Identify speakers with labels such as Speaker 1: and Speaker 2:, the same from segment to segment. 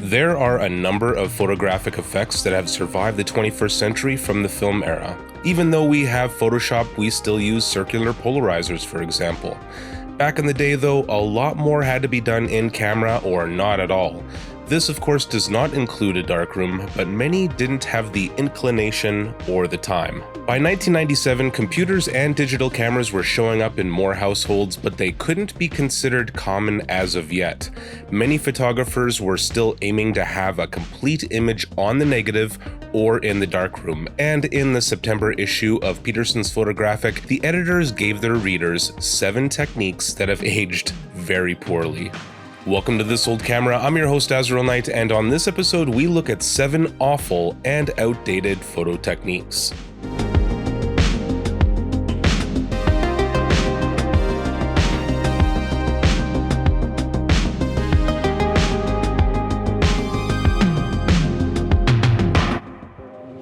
Speaker 1: There are a number of photographic effects that have survived the 21st century from the film era. Even though we have Photoshop, we still use circular polarizers, for example. Back in the day though, a lot more had to be done in camera or not at all. This of course does not include a darkroom, but many didn't have the inclination or the time. By 1997, computers and digital cameras were showing up in more households, but they couldn't be considered common as of yet. Many photographers were still aiming to have a complete image on the negative or in the darkroom, and in the September issue of Petersen's Photographic, the editors gave their readers 7 techniques that have aged very poorly. Welcome to This Old Camera. I'm your host Azriel Knight, and on this episode we look at 7 awful and outdated photo techniques.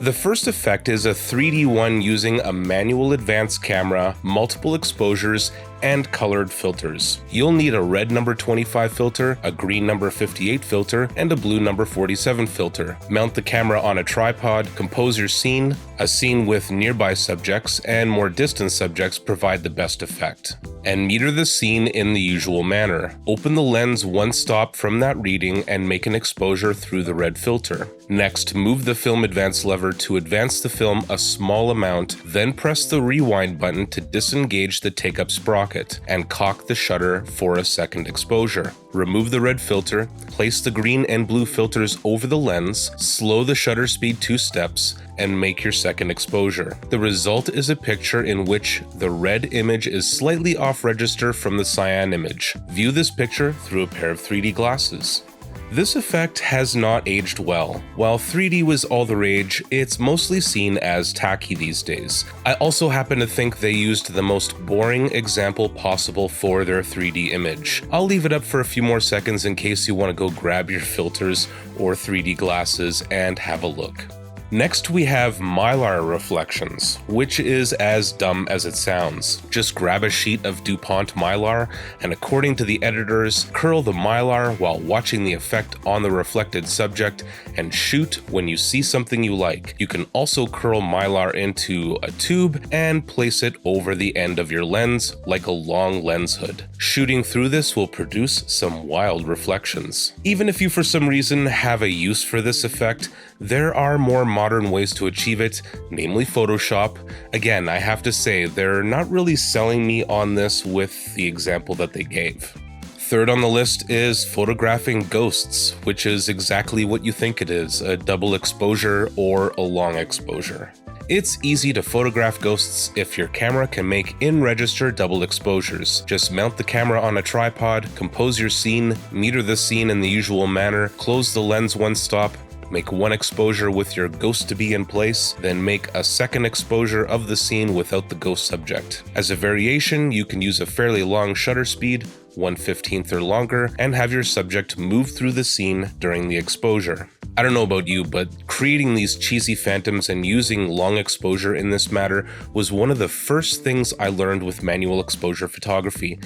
Speaker 1: The first effect is a 3D one using a manual advanced camera, multiple exposures, and colored filters. You'll need a red number 25 filter, a green number 58 filter, and a blue number 47 filter. Mount the camera on a tripod, compose your scene. A scene with nearby subjects and more distant subjects provide the best effect. And meter the scene in the usual manner. Open the lens one stop from that reading and make an exposure through the red filter. Next, move the film advance lever to advance the film a small amount, then press the rewind button to disengage the take-up sprocket, and cock the shutter for a second exposure. Remove the red filter, place the green and blue filters over the lens, slow the shutter speed 2 steps, and make your second exposure. The result is a picture in which the red image is slightly off register from the cyan image. View this picture through a pair of 3D glasses. This effect has not aged well. While 3D was all the rage, it's mostly seen as tacky these days. I also happen to think they used the most boring example possible for their 3D image. I'll leave it up for a few more seconds in case you want to go grab your filters or 3D glasses and have a look. Next we have Mylar Reflections, which is as dumb as it sounds. Just grab a sheet of DuPont Mylar and, according to the editors, curl the Mylar while watching the effect on the reflected subject and shoot when you see something you like. You can also curl Mylar into a tube and place it over the end of your lens like a long lens hood. Shooting through this will produce some wild reflections. Even if you for some reason have a use for this effect, there are more modern ways to achieve it, namely Photoshop. Again, I have to say, they're not really selling me on this with the example that they gave. Third on the list is photographing ghosts, which is exactly what you think it is, a double exposure or a long exposure. It's easy to photograph ghosts if your camera can make in-register double exposures. Just mount the camera on a tripod, compose your scene, meter the scene in the usual manner, close the lens one stop, make one exposure with your ghost to be in place, then make a second exposure of the scene without the ghost subject. As a variation, you can use a fairly long shutter speed, 1/15 or longer, and have your subject move through the scene during the exposure. I don't know about you, but creating these cheesy phantoms and using long exposure in this matter was one of the first things I learned with manual exposure photography.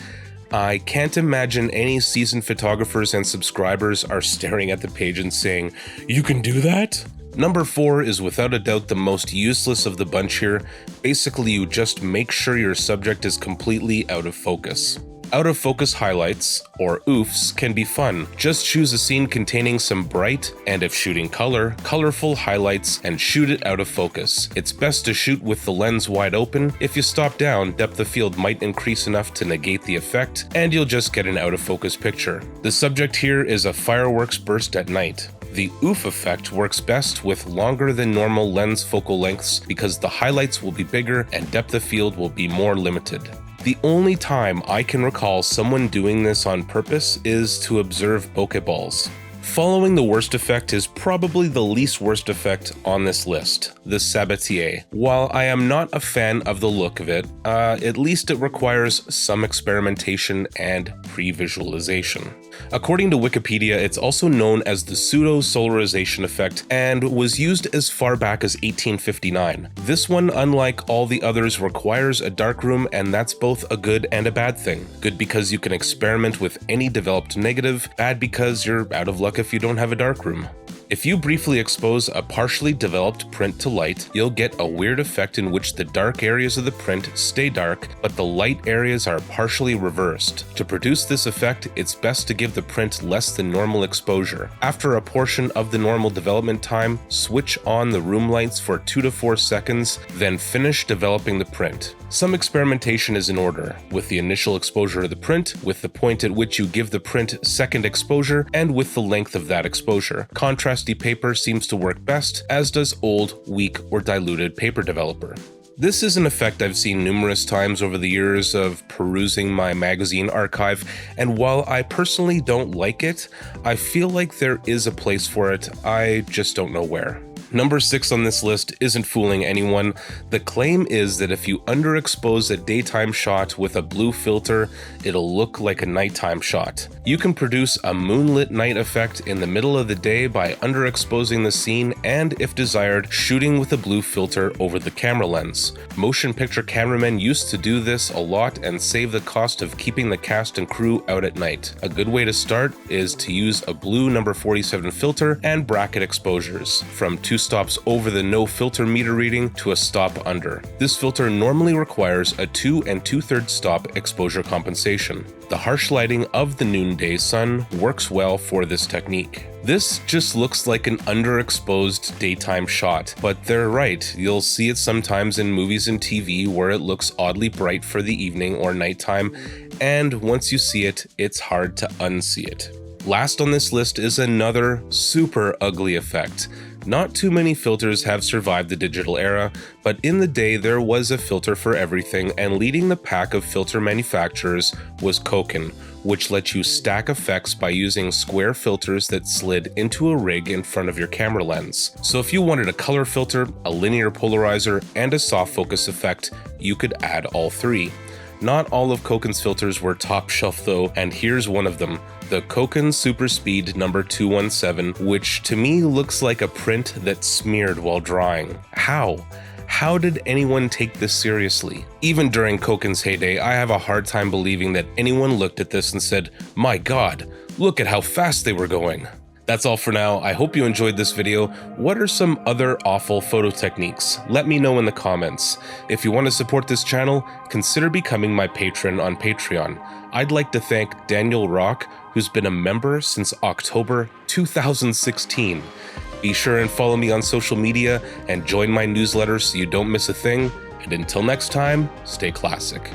Speaker 1: I can't imagine any seasoned photographers and subscribers are staring at the page and saying, "You can do that?" Number 4 is without a doubt the most useless of the bunch here. Basically, you just make sure your subject is completely out of focus. Out of focus highlights, or oofs, can be fun. Just choose a scene containing some bright, and if shooting color, colorful highlights and shoot it out of focus. It's best to shoot with the lens wide open. If you stop down, depth of field might increase enough to negate the effect, and you'll just get an out of focus picture. The subject here is a fireworks burst at night. The oof effect works best with longer than normal lens focal lengths because the highlights will be bigger and depth of field will be more limited. The only time I can recall someone doing this on purpose is to observe bokeh balls. Following the worst effect is probably the least worst effect on this list, the Sabatier. While I am not a fan of the look of it, at least it requires some experimentation and pre-visualization. According to Wikipedia, it's also known as the pseudo-solarization effect and was used as far back as 1859. This one, unlike all the others, requires a darkroom, and that's both a good and a bad thing. Good because you can experiment with any developed negative, bad because you're out of luck look if you don't have a darkroom. If you briefly expose a partially developed print to light, you'll get a weird effect in which the dark areas of the print stay dark, but the light areas are partially reversed. To produce this effect, it's best to give the print less than normal exposure. After a portion of the normal development time, switch on the room lights for 2 to 4 seconds, then finish developing the print. Some experimentation is in order, with the initial exposure of the print, with the point at which you give the print second exposure, and with the length of that exposure. Contrasty paper seems to work best, as does old, weak, or diluted paper developer. This is an effect I've seen numerous times over the years of perusing my magazine archive, and while I personally don't like it, I feel like there is a place for it, I just don't know where. Number 6 on this list isn't fooling anyone. The claim is that if you underexpose a daytime shot with a blue filter, it'll look like a nighttime shot. You can produce a moonlit night effect in the middle of the day by underexposing the scene and, if desired, shooting with a blue filter over the camera lens. Motion picture cameramen used to do this a lot and save the cost of keeping the cast and crew out at night. A good way to start is to use a blue number 47 filter and bracket exposures, from 2 stops over the no filter meter reading to a stop under. This filter normally requires a 2 2/3 stop exposure compensation. The harsh lighting of the noonday sun works well for this technique. This just looks like an underexposed daytime shot, but they're right, you'll see it sometimes in movies and TV where it looks oddly bright for the evening or nighttime, and once you see it, it's hard to unsee it. Last on this list is another super ugly effect. Not too many filters have survived the digital era, but in the day there was a filter for everything, and leading the pack of filter manufacturers was Cokin, which let you stack effects by using square filters that slid into a rig in front of your camera lens. So if you wanted a color filter, a linear polarizer, and a soft focus effect, you could add all 3. Not all of Cokin's filters were top shelf though, and here's one of them. The Cokin Superspeed No. 217, which to me looks like a print that's smeared while drying. How? How did anyone take this seriously? Even during Cokin's heyday, I have a hard time believing that anyone looked at this and said, "My God, look at how fast they were going." That's all for now. I hope you enjoyed this video. What are some other awful photo techniques? Let me know in the comments. If you want to support this channel, consider becoming my patron on Patreon. I'd like to thank Daniel Rock, who's been a member since October 2016. Be sure and follow me on social media and join my newsletter so you don't miss a thing. And until next time, stay classic.